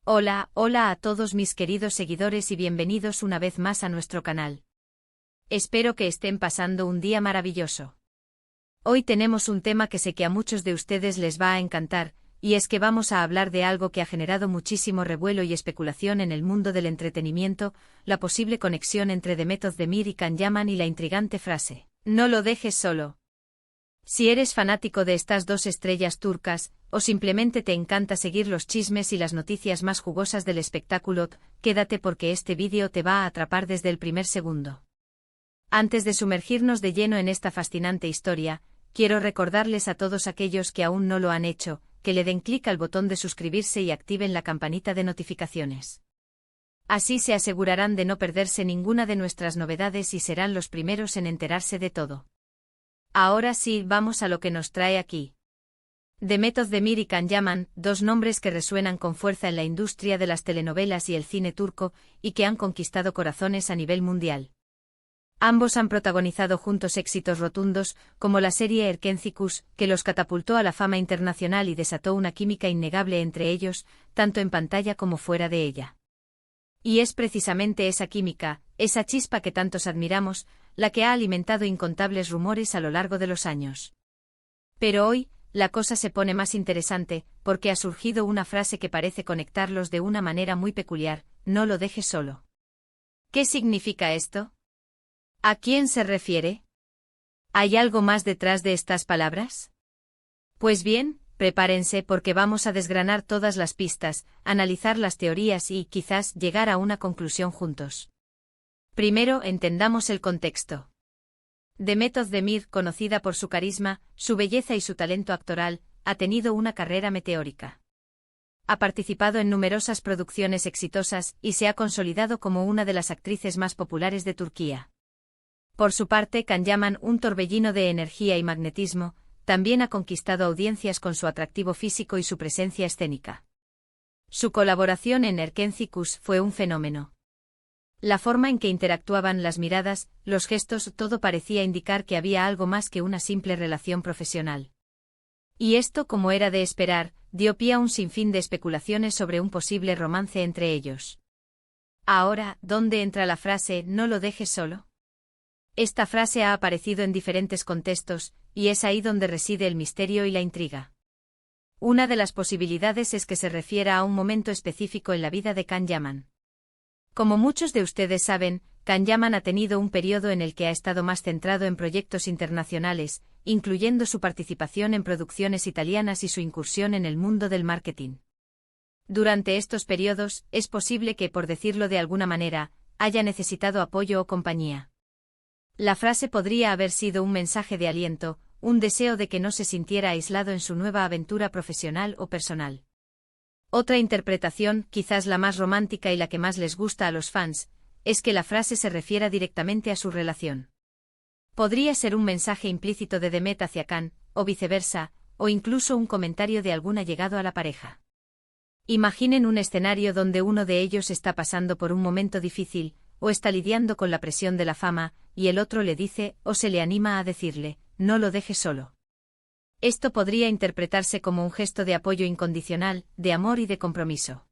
Hola, hola a todos mis queridos seguidores y bienvenidos una vez más a nuestro canal. Espero que estén pasando un día maravilloso. Hoy tenemos un tema que sé que a muchos de ustedes les va a encantar, y es que vamos a hablar de algo que ha generado muchísimo revuelo y especulación en el mundo del entretenimiento, la posible conexión entre Demet Özdemir y Can Yaman y la intrigante frase, "No lo dejes solo". Si eres fanático de estas dos estrellas turcas, o simplemente te encanta seguir los chismes y las noticias más jugosas del espectáculo, quédate porque este vídeo te va a atrapar desde el primer segundo. Antes de sumergirnos de lleno en esta fascinante historia, quiero recordarles a todos aquellos que aún no lo han hecho, que le den clic al botón de suscribirse y activen la campanita de notificaciones. Así se asegurarán de no perderse ninguna de nuestras novedades y serán los primeros en enterarse de todo. Ahora sí, vamos a lo que nos trae aquí. Demet Özdemir y Can Yaman, dos nombres que resuenan con fuerza en la industria de las telenovelas y el cine turco, y que han conquistado corazones a nivel mundial. Ambos han protagonizado juntos éxitos rotundos, como la serie Erkenci, que los catapultó a la fama internacional y desató una química innegable entre ellos, tanto en pantalla como fuera de ella. Y es precisamente esa química, esa chispa que tantos admiramos, la que ha alimentado incontables rumores a lo largo de los años. Pero hoy, la cosa se pone más interesante, porque ha surgido una frase que parece conectarlos de una manera muy peculiar: "No lo dejes solo". ¿Qué significa esto? ¿A quién se refiere? ¿Hay algo más detrás de estas palabras? Pues bien, prepárense porque vamos a desgranar todas las pistas, analizar las teorías y, quizás, llegar a una conclusión juntos. Primero, entendamos el contexto. Demet Özdemir, conocida por su carisma, su belleza y su talento actoral, ha tenido una carrera meteórica. Ha participado en numerosas producciones exitosas y se ha consolidado como una de las actrices más populares de Turquía. Por su parte, Can Yaman, un torbellino de energía y magnetismo, también ha conquistado audiencias con su atractivo físico y su presencia escénica. Su colaboración en Erkenci fue un fenómeno. La forma en que interactuaban, las miradas, los gestos, todo parecía indicar que había algo más que una simple relación profesional. Y esto, como era de esperar, dio pie a un sinfín de especulaciones sobre un posible romance entre ellos. Ahora, ¿dónde entra la frase "no lo dejes solo"? Esta frase ha aparecido en diferentes contextos, y es ahí donde reside el misterio y la intriga. Una de las posibilidades es que se refiera a un momento específico en la vida de Can Yaman. Como muchos de ustedes saben, Can Yaman ha tenido un periodo en el que ha estado más centrado en proyectos internacionales, incluyendo su participación en producciones italianas y su incursión en el mundo del marketing. Durante estos periodos, es posible que, por decirlo de alguna manera, haya necesitado apoyo o compañía. La frase podría haber sido un mensaje de aliento, un deseo de que no se sintiera aislado en su nueva aventura profesional o personal. Otra interpretación, quizás la más romántica y la que más les gusta a los fans, es que la frase se refiera directamente a su relación. Podría ser un mensaje implícito de Demet hacia Can, o viceversa, o incluso un comentario de algún allegado a la pareja. Imaginen un escenario donde uno de ellos está pasando por un momento difícil, o está lidiando con la presión de la fama, y el otro le dice, o se le anima a decirle, "No lo dejes solo". Esto podría interpretarse como un gesto de apoyo incondicional, de amor y de compromiso.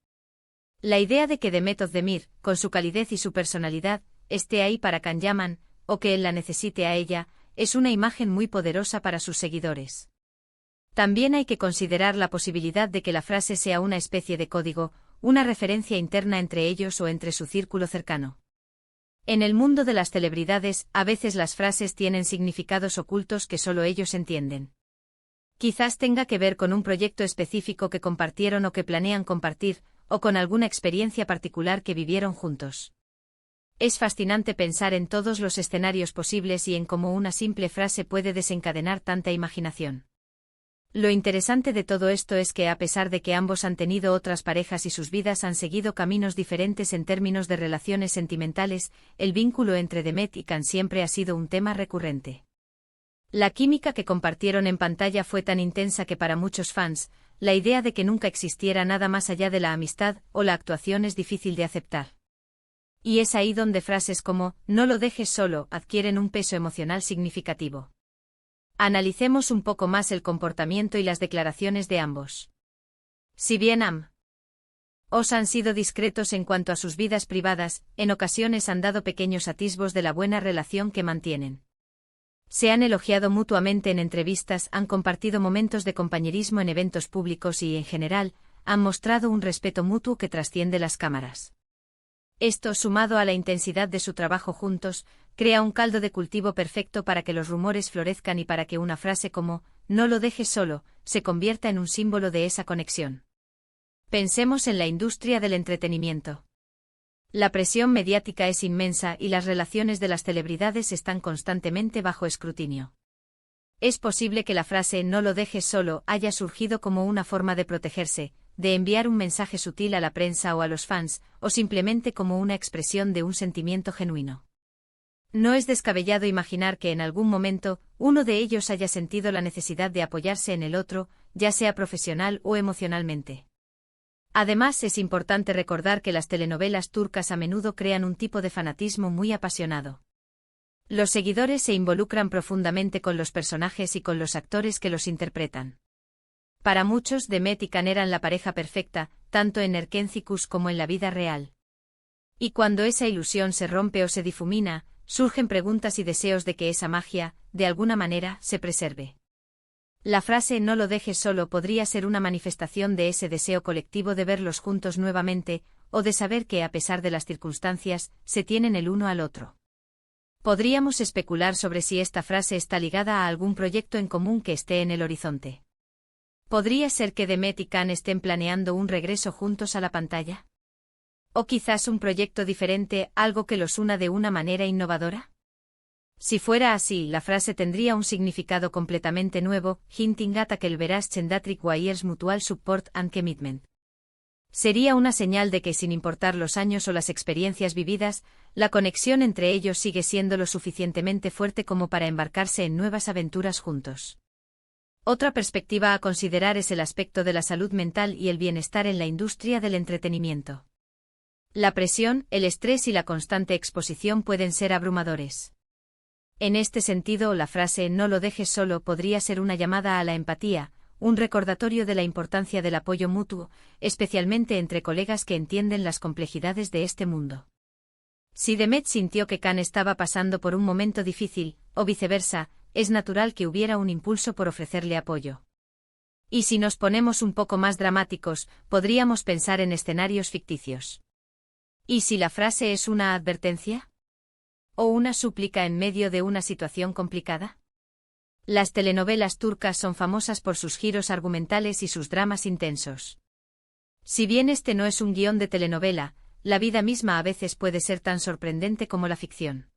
La idea de que Demet Özdemir, con su calidez y su personalidad, esté ahí para Can Yaman, o que él la necesite a ella, es una imagen muy poderosa para sus seguidores. También hay que considerar la posibilidad de que la frase sea una especie de código, una referencia interna entre ellos o entre su círculo cercano. En el mundo de las celebridades, a veces las frases tienen significados ocultos que solo ellos entienden. Quizás tenga que ver con un proyecto específico que compartieron o que planean compartir, o con alguna experiencia particular que vivieron juntos. Es fascinante pensar en todos los escenarios posibles y en cómo una simple frase puede desencadenar tanta imaginación. Lo interesante de todo esto es que, a pesar de que ambos han tenido otras parejas y sus vidas han seguido caminos diferentes en términos de relaciones sentimentales, el vínculo entre Demet y Can siempre ha sido un tema recurrente. La química que compartieron en pantalla fue tan intensa que para muchos fans, la idea de que nunca existiera nada más allá de la amistad o la actuación es difícil de aceptar. Y es ahí donde frases como "no lo dejes solo" adquieren un peso emocional significativo. Analicemos un poco más el comportamiento y las declaraciones de ambos. Si bien Os han sido discretos en cuanto a sus vidas privadas, en ocasiones han dado pequeños atisbos de la buena relación que mantienen. Se han elogiado mutuamente en entrevistas, han compartido momentos de compañerismo en eventos públicos y, en general, han mostrado un respeto mutuo que trasciende las cámaras. Esto, sumado a la intensidad de su trabajo juntos, crea un caldo de cultivo perfecto para que los rumores florezcan y para que una frase como «no lo dejes solo» se convierta en un símbolo de esa conexión. Pensemos en la industria del entretenimiento. La presión mediática es inmensa y las relaciones de las celebridades están constantemente bajo escrutinio. Es posible que la frase «no lo dejes solo» haya surgido como una forma de protegerse, de enviar un mensaje sutil a la prensa o a los fans, o simplemente como una expresión de un sentimiento genuino. No es descabellado imaginar que en algún momento uno de ellos haya sentido la necesidad de apoyarse en el otro, ya sea profesional o emocionalmente. Además, es importante recordar que las telenovelas turcas a menudo crean un tipo de fanatismo muy apasionado. Los seguidores se involucran profundamente con los personajes y con los actores que los interpretan. Para muchos, Demet y Can eran la pareja perfecta, tanto en Erkencikus como en la vida real. Y cuando esa ilusión se rompe o se difumina, surgen preguntas y deseos de que esa magia, de alguna manera, se preserve. La frase «no lo dejes solo» podría ser una manifestación de ese deseo colectivo de verlos juntos nuevamente, o de saber que, a pesar de las circunstancias, se tienen el uno al otro. Podríamos especular sobre si esta frase está ligada a algún proyecto en común que esté en el horizonte. ¿Podría ser que Demet y Can estén planeando un regreso juntos a la pantalla? ¿O quizás un proyecto diferente, algo que los una de una manera innovadora? Si fuera así, la frase tendría un significado completamente nuevo, hinting at que el verás that requires mutual support and commitment. Sería una señal de que, sin importar los años o las experiencias vividas, la conexión entre ellos sigue siendo lo suficientemente fuerte como para embarcarse en nuevas aventuras juntos. Otra perspectiva a considerar es el aspecto de la salud mental y el bienestar en la industria del entretenimiento. La presión, el estrés y la constante exposición pueden ser abrumadores. En este sentido, la frase «no lo dejes solo» podría ser una llamada a la empatía, un recordatorio de la importancia del apoyo mutuo, especialmente entre colegas que entienden las complejidades de este mundo. Si Demet sintió que Can estaba pasando por un momento difícil, o viceversa, es natural que hubiera un impulso por ofrecerle apoyo. Y si nos ponemos un poco más dramáticos, podríamos pensar en escenarios ficticios. ¿Y si la frase es una advertencia? ¿O una súplica en medio de una situación complicada? Las telenovelas turcas son famosas por sus giros argumentales y sus dramas intensos. Si bien este no es un guión de telenovela, la vida misma a veces puede ser tan sorprendente como la ficción.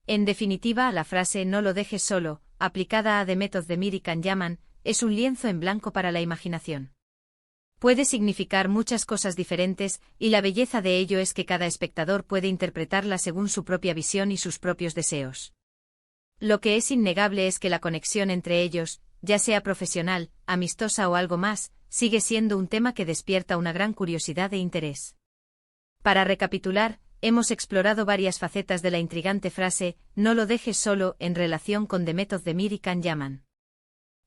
En definitiva, la frase «no lo dejes solo», aplicada a Demet Özdemir y Can Yaman, es un lienzo en blanco para la imaginación. Puede significar muchas cosas diferentes, y la belleza de ello es que cada espectador puede interpretarla según su propia visión y sus propios deseos. Lo que es innegable es que la conexión entre ellos, ya sea profesional, amistosa o algo más, sigue siendo un tema que despierta una gran curiosidad e interés. Para recapitular, hemos explorado varias facetas de la intrigante frase «no lo dejes solo» en relación con Demet Özdemir y Can Yaman.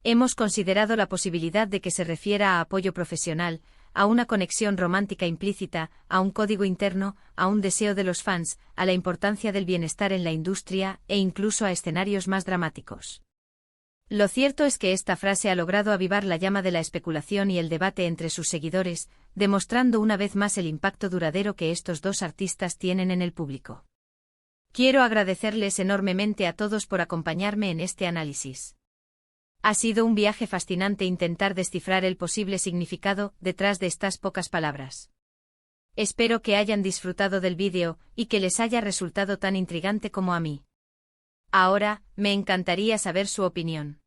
Hemos considerado la posibilidad de que se refiera a apoyo profesional, a una conexión romántica implícita, a un código interno, a un deseo de los fans, a la importancia del bienestar en la industria, e incluso a escenarios más dramáticos. Lo cierto es que esta frase ha logrado avivar la llama de la especulación y el debate entre sus seguidores, demostrando una vez más el impacto duradero que estos dos artistas tienen en el público. Quiero agradecerles enormemente a todos por acompañarme en este análisis. Ha sido un viaje fascinante intentar descifrar el posible significado detrás de estas pocas palabras. Espero que hayan disfrutado del vídeo y que les haya resultado tan intrigante como a mí. Ahora, me encantaría saber su opinión.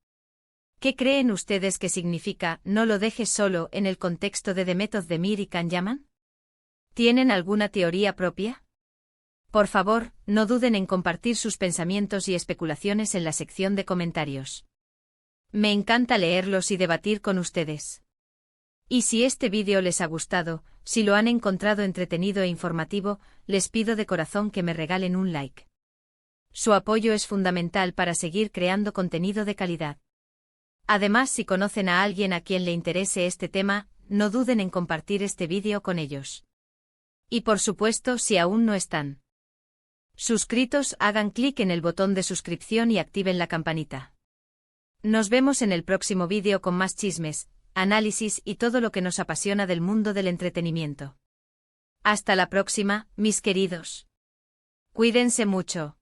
¿Qué creen ustedes que significa «no lo dejes solo» en el contexto de Demet Özdemir y Can Yaman? ¿Tienen alguna teoría propia? Por favor, no duden en compartir sus pensamientos y especulaciones en la sección de comentarios. Me encanta leerlos y debatir con ustedes. Y si este vídeo les ha gustado, si lo han encontrado entretenido e informativo, les pido de corazón que me regalen un like. Su apoyo es fundamental para seguir creando contenido de calidad. Además, si conocen a alguien a quien le interese este tema, no duden en compartir este vídeo con ellos. Y por supuesto, si aún no están suscritos, hagan clic en el botón de suscripción y activen la campanita. Nos vemos en el próximo vídeo con más chismes, análisis y todo lo que nos apasiona del mundo del entretenimiento. Hasta la próxima, mis queridos. Cuídense mucho.